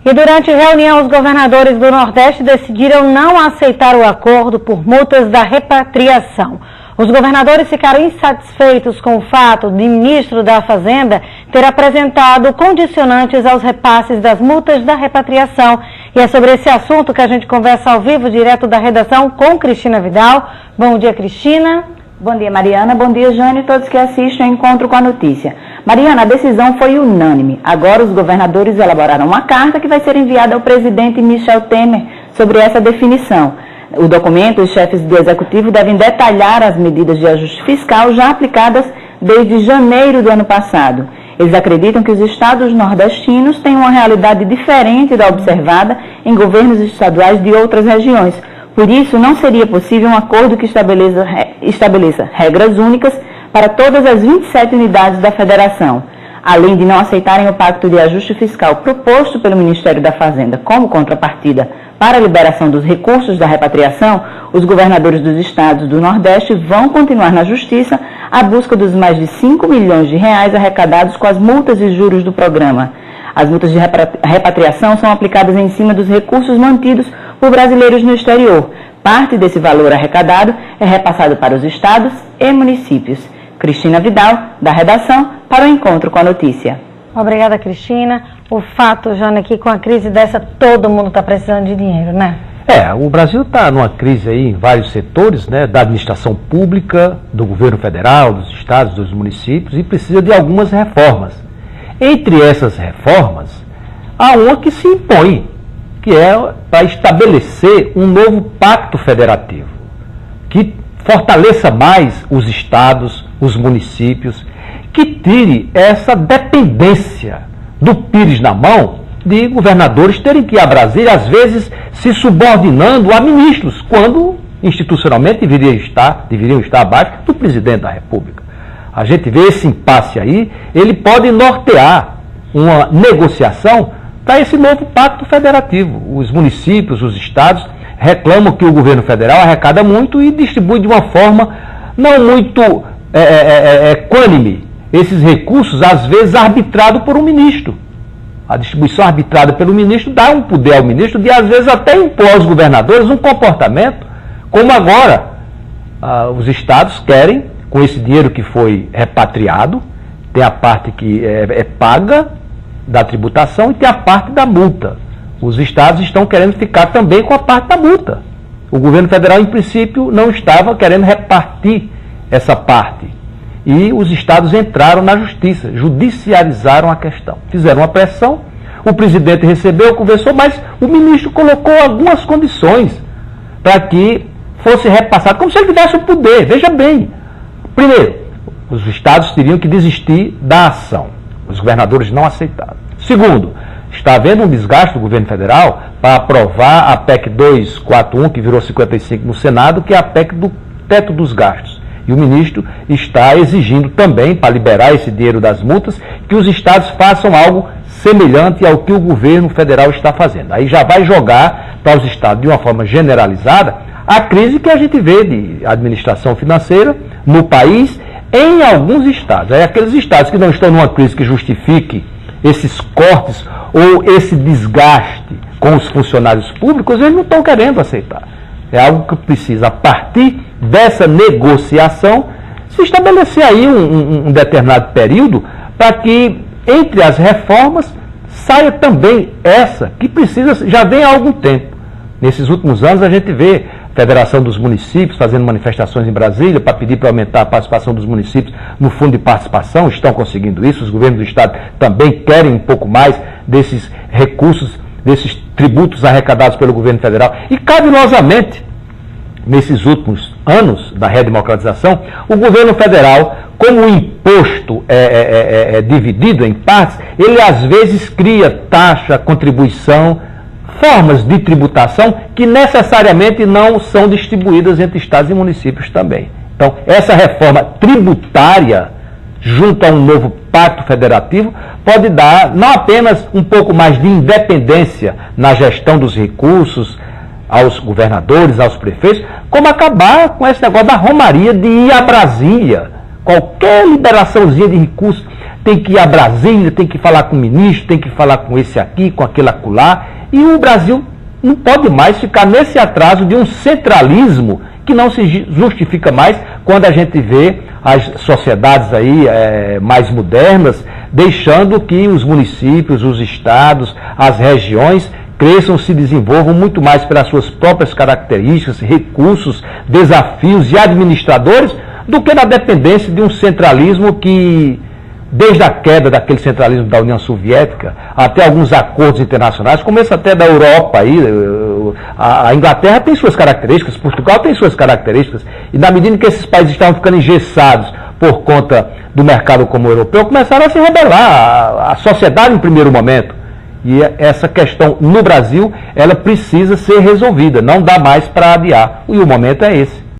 E durante reunião, os governadores do Nordeste decidiram não aceitar o acordo por multas da repatriação. Os governadores ficaram insatisfeitos com o fato de o ministro da Fazenda ter apresentado condicionantes aos repasses das multas da repatriação. E é sobre esse assunto que a gente conversa ao vivo, direto da redação, com Cristina Vidal. Bom dia, Cristina. Bom dia, Mariana. Bom dia, Jane e todos que assistem ao Encontro com a Notícia. Mariana, a decisão foi unânime. Agora os governadores elaboraram uma carta que vai ser enviada ao presidente Michel Temer sobre essa definição. O documento, os chefes do executivo devem detalhar as medidas de ajuste fiscal já aplicadas desde janeiro do ano passado. Eles acreditam que os estados nordestinos têm uma realidade diferente da observada em governos estaduais de outras regiões. Por isso, não seria possível um acordo que estabeleça regras únicas para todas as 27 unidades da federação. Além de não aceitarem o pacto de ajuste fiscal proposto pelo Ministério da Fazenda como contrapartida para a liberação dos recursos da repatriação, os governadores dos estados do Nordeste vão continuar na Justiça à busca dos mais de 5 milhões de reais arrecadados com as multas e juros do programa. As multas de repatriação são aplicadas em cima dos recursos mantidos por brasileiros no exterior. Parte desse valor arrecadado é repassado para os estados e municípios. Cristina Vidal, da redação, para o Encontro com a Notícia. Obrigada, Cristina. O fato, Jane, que com a crise dessa, todo mundo está precisando de dinheiro, né? O Brasil está numa crise aí em vários setores, né, da administração pública, do governo federal, dos estados, dos municípios, e precisa de algumas reformas. Entre essas reformas, há uma que se impõe, que é para estabelecer um novo pacto federativo, que fortaleça mais os estados, os municípios, que tire essa dependência do pires na mão de governadores terem que ir a Brasília, às vezes se subordinando a ministros, quando institucionalmente deveriam estar abaixo do presidente da República. A gente vê esse impasse aí, ele pode nortear uma negociação para esse novo pacto federativo. Os municípios, os estados reclamam que o governo federal arrecada muito e distribui de uma forma não muito equânime esses recursos, às vezes arbitrado por um ministro. A distribuição arbitrada pelo ministro dá um poder ao ministro de, às vezes, até impor aos governadores um comportamento, como agora os estados querem, com esse dinheiro que foi repatriado, tem a parte que é paga da tributação e tem a parte da multa. Os estados estão querendo ficar também com a parte da multa. O governo federal, em princípio, não estava querendo repartir essa parte. E os estados entraram na justiça, judicializaram a questão. Fizeram uma pressão, o presidente recebeu, conversou, mas o ministro colocou algumas condições para que fosse repassado, como se ele tivesse o poder. Veja bem, primeiro, os estados teriam que desistir da ação. Os governadores não aceitaram. Segundo, está havendo um desgaste do governo federal para aprovar a PEC 241, que virou 55 no Senado, que é a PEC do teto dos gastos. E o ministro está exigindo também, para liberar esse dinheiro das multas, que os estados façam algo semelhante ao que o governo federal está fazendo. Aí já vai jogar para os estados, de uma forma generalizada, a crise que a gente vê de administração financeira no país, em alguns estados. Aí aqueles estados que não estão numa crise que justifique esses cortes ou esse desgaste com os funcionários públicos, eles não estão querendo aceitar. É algo que precisa, a partir dessa negociação, se estabelecer aí um determinado período para que, entre as reformas, saia também essa, que precisa, já vem há algum tempo. Nesses últimos anos a gente vê a Federação dos Municípios fazendo manifestações em Brasília para pedir para aumentar a participação dos municípios no fundo de participação, estão conseguindo isso, os governos do estado também querem um pouco mais desses recursos, desses tributos arrecadados pelo governo federal. E, cabulosamente, nesses últimos anos da redemocratização, o governo federal, como o imposto é dividido em partes, ele às vezes cria taxa, contribuição, formas de tributação que necessariamente não são distribuídas entre estados e municípios também. Então, essa reforma tributária, junto a um novo pacto federativo, pode dar não apenas um pouco mais de independência na gestão dos recursos aos governadores, aos prefeitos, como acabar com esse negócio da romaria de ir a Brasília Qualquer liberaçãozinha de recursos tem que ir a Brasília, tem que falar com o ministro, tem que falar com esse aqui, com aquele acolá. E o Brasil não pode mais ficar nesse atraso de um centralismo que não se justifica mais quando a gente vê as sociedades aí mais modernas deixando que os municípios, os estados, as regiões cresçam, se desenvolvam muito mais pelas suas próprias características, recursos, desafios e administradores do que na dependência de um centralismo que, desde a queda daquele centralismo da União Soviética até alguns acordos internacionais, começa até da Europa aí, a Inglaterra tem suas características, Portugal tem suas características, e na medida que esses países estavam ficando engessados por conta do mercado comum europeu, começaram a se rebelar, a sociedade em primeiro momento. E essa questão no Brasil, ela precisa ser resolvida, não dá mais para adiar, e o momento é esse.